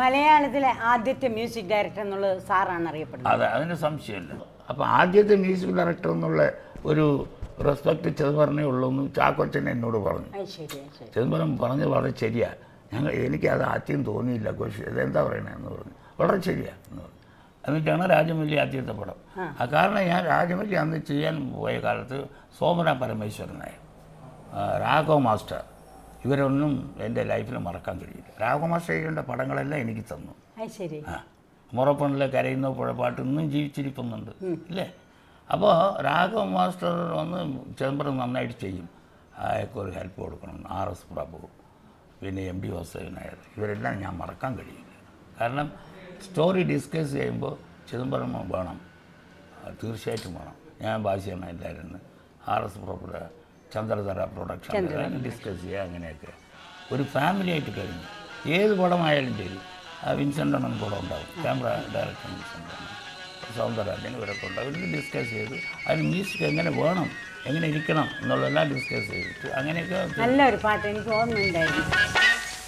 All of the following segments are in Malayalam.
മലയാളത്തിലെ ആദ്യത്തെ മ്യൂസിക് ഡയറക്ടർ എന്നുള്ളത് സാറാണ് അറിയപ്പെടുന്നത്. അതെ, അതിന് സംശയമില്ല. അപ്പോൾ ആദ്യത്തെ മ്യൂസിക് ഡയറക്ടർ എന്നുള്ള ഒരു റെസ്പെക്റ്റ് ചിദംബരനേ ഉള്ളൂ എന്ന് ചാക്കോച്ചൻ എന്നോട് പറഞ്ഞു. ചിദംബരം പറഞ്ഞത് വളരെ ശരിയാണ്. എനിക്കത് ആദ്യം തോന്നിയില്ല, കോശി ഇതെന്താ പറയണതെന്ന് പറഞ്ഞു. വളരെ ശരിയാണ് എന്ന് പറഞ്ഞു. എന്നിട്ടാണ് രാജമല്ലി ആദ്യത്തെ പടം. കാരണം ഞാൻ രാജമല്ലി അന്ന് ചെയ്യാൻ പോയ കാലത്ത് സോമന പരമേശ്വരനായ രാഘവ മാസ്റ്റർ ഇവരൊന്നും എൻ്റെ ലൈഫിൽ മറക്കാൻ കഴിയില്ല. രാഘവ മാസ്റ്റർ ചെയ്യേണ്ട പടങ്ങളെല്ലാം എനിക്ക് തന്നു. മുറപ്പണിലെ കരയുന്ന പുഴപ്പാട്ട് ഇന്നും ജീവിച്ചിരിക്കുന്നുണ്ട് ഇല്ലേ. അപ്പോൾ രാഘവ മാസ്റ്റർ വന്ന് ചിദംബരം നന്നായിട്ട് ചെയ്യും, അയാൾക്ക് ഒരു ഹെൽപ്പ് കൊടുക്കണം. RS പ്രഭു, പിന്നെ MD വാസുദേവൻ നായർ, ഇവരെല്ലാം ഞാൻ മറക്കാൻ കഴിയില്ല. കാരണം സ്റ്റോറി ഡിസ്കസ് ചെയ്യുമ്പോൾ ചിദംബരം വേണം, തീർച്ചയായിട്ടും വേണം. ഞാൻ ഭാഷയാണ് എല്ലാവരും RS പ്രഭുയുടെ ചന്ദ്രധര പ്രൊഡക്ഷൻ ഡിസ്കസ് ചെയ്യുക. അങ്ങനെയൊക്കെ ഒരു ഫാമിലി ആയിട്ട് കഴിഞ്ഞു. ഏത് പടമായാലും ശരി, വിൻസെൻ്റ് അണ്ണൻ കൂടെ ഉണ്ടാവും, ക്യാമറ ഡയറക്ടർ വിൻസെൻ്റ് അണ്ണൻ, സൗന്ദര്യാജൻ ഇവരൊക്കെ ഉണ്ടാവും. ഇവർക്ക് ഡിസ്കസ് ചെയ്ത് അതിന് മ്യൂസിക് എങ്ങനെ വേണം, എങ്ങനെ ഇരിക്കണം എന്നുള്ളതെല്ലാം ഡിസ്കസ് ചെയ്തിട്ട് അങ്ങനെയൊക്കെ. നല്ലൊരു പാട്ട് എനിക്ക് ഓർമ്മയുണ്ടായിരുന്നു.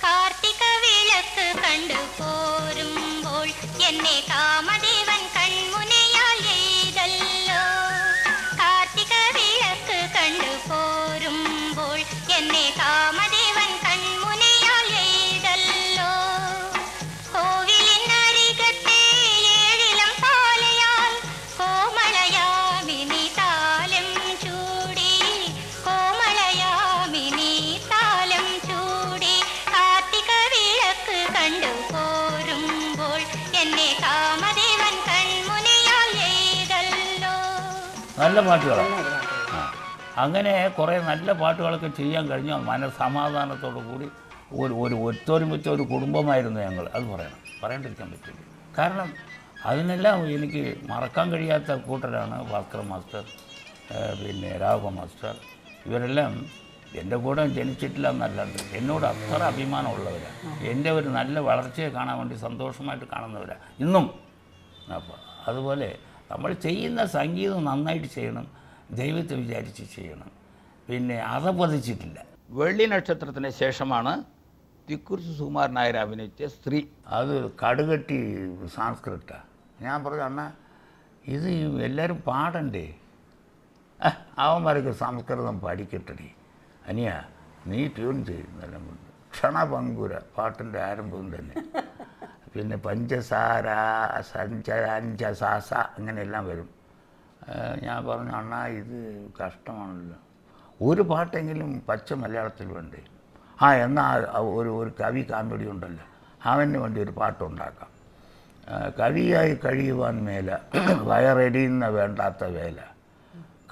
കാർത്തിക വിളക്ക് കണ്ടു പോരുമ്പോൾ എന്നെ കാമദേവൻ കൺമുനയാൽ എയ്തല്ലോ. കാർത്തിക വിളക്ക് കണ്ടു പോരുമ്പോൾ എന്നെ കാമദേവൻ കൺമുനയാൽ എയ്തല്ലോ. കോവിലിനരികത്തെ ഏഴിലം പാലയാൽ കോമളയാമിനി താലം ചൂടി, കോമളയാമിനി താലം ചൂടി. കാർത്തിക വിളക്ക് കണ്ടു പോരുമ്പോൾ എന്നെ കാമദേവൻ കൺമുനയാൽ എയ്തല്ലോ. നല്ല പാട്ടുകളാണ്. അങ്ങനെ കുറേ നല്ല പാട്ടുകളൊക്കെ ചെയ്യാൻ കഴിഞ്ഞാൽ മനസ്സമാധാനത്തോടു കൂടി ഒരു ഒത്തൊരുമിച്ച ഒരു കുടുംബമായിരുന്നു ഞങ്ങൾ. അത് പറയാണ്ടിരിക്കാൻ പറ്റില്ല. കാരണം അതിനെല്ലാം എനിക്ക് മറക്കാൻ കഴിയാത്ത കൂട്ടരാണ് ഭാസ്കർ മാസ്റ്റർ, പിന്നെ രാഘവ മാസ്റ്റർ. ഇവരെല്ലാം എൻ്റെ കൂടെ ജനിച്ചിട്ടില്ല എന്നല്ലാണ്ട് എന്നോട് അത്ര അഭിമാനമുള്ളവരാണ്. എൻ്റെ ഒരു നല്ല വളർച്ചയെ കാണാൻ വേണ്ടി സന്തോഷമായിട്ട് കാണുന്നവരാണ് ഇന്നും. അപ്പോൾ അതുപോലെ നമ്മൾ ചെയ്യുന്ന സംഗീതം നന്നായിട്ട് ചെയ്യണം, ദൈവത്തെ വിചാരിച്ച് ചെയ്യണം, പിന്നെ അധപതിച്ചിട്ടില്ല. വെള്ളി നക്ഷത്രത്തിന് ശേഷമാണ് തിക്കുറിച്ച് സുകുമാരൻ നായർ അഭിനയിച്ച സ്ത്രീ. അത് കടുകട്ടി സാംസ്കൃതാണ്. ഞാൻ പറഞ്ഞു, അണ്ണാ ഇത് എല്ലാവരും പാടണ്ടേ, അവന്മാരൊക്കെ സംസ്കൃതം പഠിക്കട്ടടി, അനിയ നീ ട്യൂൺ ചെയ്യുന്നെല്ലാം കൊണ്ട്. ക്ഷണഭങ്കുര പാട്ടിൻ്റെ ആരംഭം തന്നെ. പിന്നെ പഞ്ചസാര അഞ്ചസാസ അങ്ങനെയെല്ലാം വരും. ഞാൻ പറഞ്ഞു, അണ്ണാ ഇത് കഷ്ടമാണല്ലോ, ഒരു പാട്ടെങ്കിലും പച്ച മലയാളത്തിൽ വേണ്ടേ. എന്നാൽ ഒരു കവി കാമെഡി ഉണ്ടല്ലോ, അവന് വേണ്ടി ഒരു പാട്ടുണ്ടാക്കാം. കവിയായി കഴിയുവാൻ മേല, വയറെരിയുന്ന വേണ്ടാത്ത വേല,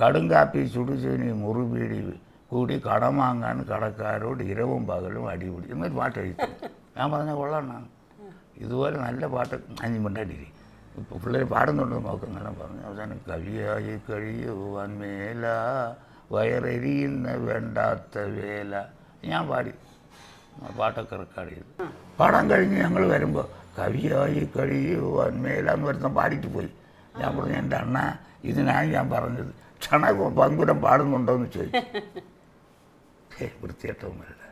കടുങ്കാപ്പി ചുടുചീനി മുറിപീടി കൂടി കടം വാങ്ങാൻ കടക്കാരോട് ഇരവും പകലും അടിപിടി എന്നൊരു പാട്ട് എഴുതി. ഞാൻ പറഞ്ഞ കൊള്ളാണ്, ഇതുപോലെ നല്ല പാട്ട് അഞ്ഞു മിണ്ടാണ്ടിരി, ഇപ്പോൾ പിള്ളേർ പാടുന്നുണ്ടെന്ന് നോക്കുന്നെല്ലാം പറഞ്ഞു. അവസാനം കവിയായി കഴിയുവാൻ മേല, വയറെരിയുന്ന വേണ്ടാത്ത വേല ഞാൻ പാടി. പാട്ടൊക്കെ റെക്കോർഡ് ചെയ്തു. പാടാൻ കഴിഞ്ഞ് ഞങ്ങൾ വരുമ്പോൾ കവിയായി കഴിയുവാൻ മേല എന്ന് വരുന്ന പാടിയിട്ട് പോയി. ഞാൻ പറഞ്ഞു, എൻ്റെ അണ്ണ ഇതിനായി ഞാൻ പറഞ്ഞത്, ക്ഷണഭങ്കുരം പാടുന്നുണ്ടോ എന്ന് ചോദിച്ചു. വൃത്തിയായിട്ടൊന്നുമില്ല,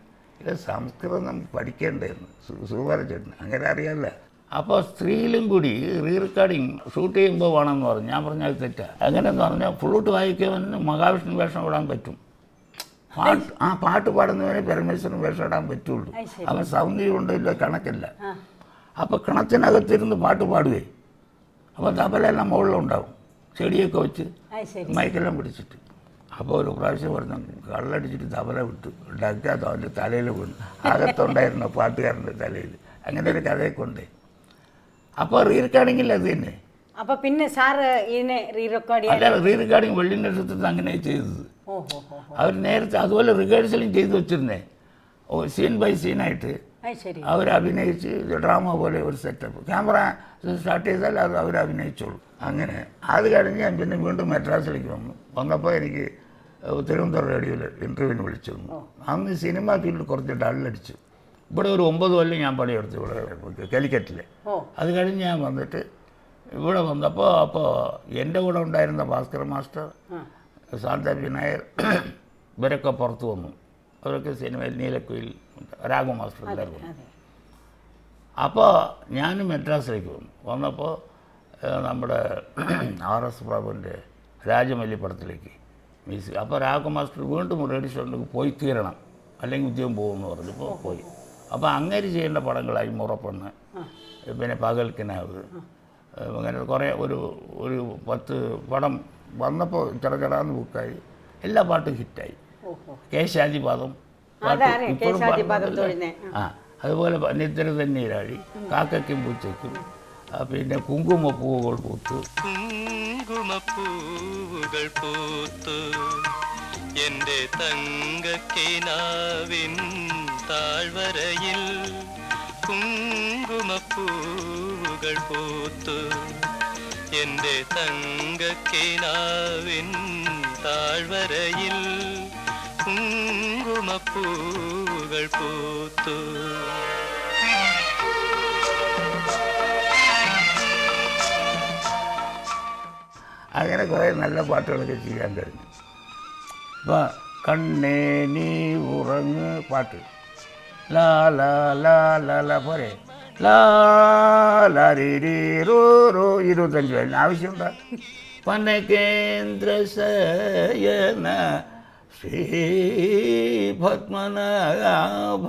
ഇത് സംസ്കൃതം പഠിക്കേണ്ടതെന്ന് സുകുമാരൻ അങ്ങനെ അറിയാമല്ല. അപ്പോൾ സ്ത്രീയിലും കൂടി റീറെക്കോർഡിങ് ഷൂട്ട് ചെയ്യുമ്പോൾ വേണമെന്ന് പറഞ്ഞു. ഞാൻ പറഞ്ഞാൽ അത് തെറ്റാ. എങ്ങനെയെന്ന് പറഞ്ഞാൽ ഫ്ലൂട്ട് വായിക്കുന്നവന് മഹാവിഷ്ണു വേഷം ഇടാൻ പറ്റും, പാട്ട് പാടുന്നവന് പരമേശ്വരൻ വേഷം ഇടാൻ പറ്റുള്ളൂ. അവൻ സൗന്ദര്യം ഉണ്ടല്ലോ കണക്കില്ല. അപ്പോൾ കിണറ്റിനകത്തിരുന്ന് പാട്ട് പാടുകയെ, അപ്പോൾ തബലെല്ലാം മുകളിലുണ്ടാവും, ചെടിയൊക്കെ വെച്ച് മൈക്കെല്ലാം പിടിച്ചിട്ട്. അപ്പോൾ ഒരു പ്രാവശ്യം പറഞ്ഞു, കള്ളടിച്ചിട്ട് തബല വിട്ടു, ഡക്കാത്ത അവൻ്റെ തലയിൽ വീണു, അകത്തുണ്ടായിരുന്ന പാട്ടുകാരൻ്റെ തലയിൽ. അങ്ങനെ ഒരു കഥയൊക്കെ ഉണ്ട്. അപ്പോൾ റീ റെക്കോർഡിങ്ങിൽ അത് തന്നെ. അപ്പോൾ പിന്നെ സാറ് ഇതിനെ റീ റെക്കോർഡ് അല്ല, റീ റെക്കോർഡിങ് വെള്ളി നക്ഷത്രത്തിൽ അങ്ങനെ ചെയ്തത്. അവർ നേരത്തെ അതുപോലെ റിഹേഴ്സലും ചെയ്ത് വെച്ചിരുന്നേ, സീൻ ബൈ സീനായിട്ട് അവർ അഭിനയിച്ച് ഡ്രാമ പോലെ ഒരു സെറ്റപ്പ്. ക്യാമറ സ്റ്റാർട്ട് ചെയ്താൽ അത് അവർ അഭിനയിച്ചോളൂ. അങ്ങനെ അത് കഴിഞ്ഞ് ഞാൻ പിന്നെ വീണ്ടും മദ്രാസിലേക്ക് വന്നപ്പോൾ എനിക്ക് തിരുവനന്തപുരം റേഡിയോയിൽ ഇൻ്റർവ്യൂവിന് വിളിച്ചു വന്നു. അന്ന് സിനിമ ഫീൽഡ് കുറച്ച് ഡള്ളടിച്ചു. ഇവിടെ ഒരു 9 കൊല്ലം ഞാൻ പണിയെടുത്തു ഇവിടെ കാലിക്കറ്റിൽ. അത് കഴിഞ്ഞ് ഞാൻ വന്നിട്ട് ഇവിടെ വന്നപ്പോൾ എൻ്റെ കൂടെ ഉണ്ടായിരുന്ന ഭാസ്കർ മാസ്റ്റർ, ശാന്ത വിനായർ, ഇവരൊക്കെ പുറത്ത് വന്നു. അവരൊക്കെ സിനിമയിൽ നീലക്കുയിൽ, രാഘവ മാസ്റ്റർ എല്ലാവരും. അപ്പോൾ ഞാൻ മെഡ്രാസിലേക്ക് വന്നപ്പോൾ നമ്മുടെ RS പ്രഭുവിൻ്റെ രാജമല്ലി പടത്തിലേക്ക് മ്യൂസിക്. അപ്പോൾ രാഘവ മാസ്റ്റർ വീണ്ടും റേഡിയോ സ്റ്റേഷനിലേക്ക് പോയി തീരണം, അല്ലെങ്കിൽ ഉദ്യോഗം പോകുമെന്ന് പറഞ്ഞപ്പോൾ പോയി. അപ്പോൾ അങ്ങനെ ചെയ്യേണ്ട പടങ്ങളായി മുറപ്പെണ്ണ്, പിന്നെ പകൽക്കിനാവ്, അങ്ങനെ കുറേ ഒരു 10 പടം വന്നപ്പോൾ ചടചടാന്ന് ബുക്കായി. എല്ലാ പാട്ടും ഹിറ്റായി. കേശാദിപാദം അതുപോലെ നിദ്ര തന്നീരാഴി, കാക്കയ്ക്കും പൂച്ചയ്ക്കും, പിന്നെ കുങ്കുമപ്പൂവുകൾ പൂത്തു. കുങ്കുമപ്പൂവുകൾ പൂത്തു എൻ്റെ തങ്കക്കിനാവിൻ താഴ്വരയിൽ. കുങ്കുമപ്പൂവുകൾ പൂത്തു എൻ്റെ തങ്കക്കിനാവിൻ താഴ്വരയിൽ. കുങ്കുമപ്പൂവുകൾ പൂത്തു. അങ്ങനെ കുറേ നല്ല പാട്ടുകളൊക്കെ ചെയ്യാൻ കഴിഞ്ഞു. അപ്പോൾ കണ്ണേ നീ ഉറങ്ങ് പാട്ട്, ലാ ലാ ലാ ലാ ലാ പോരെ, ലാ ലാ രീ രീ റോ റോ 25 വയസ്സിന് ആവശ്യമുണ്ടോ? പനകേന്ദ്ര ശയന ശ്രീ പത്മനാഭ.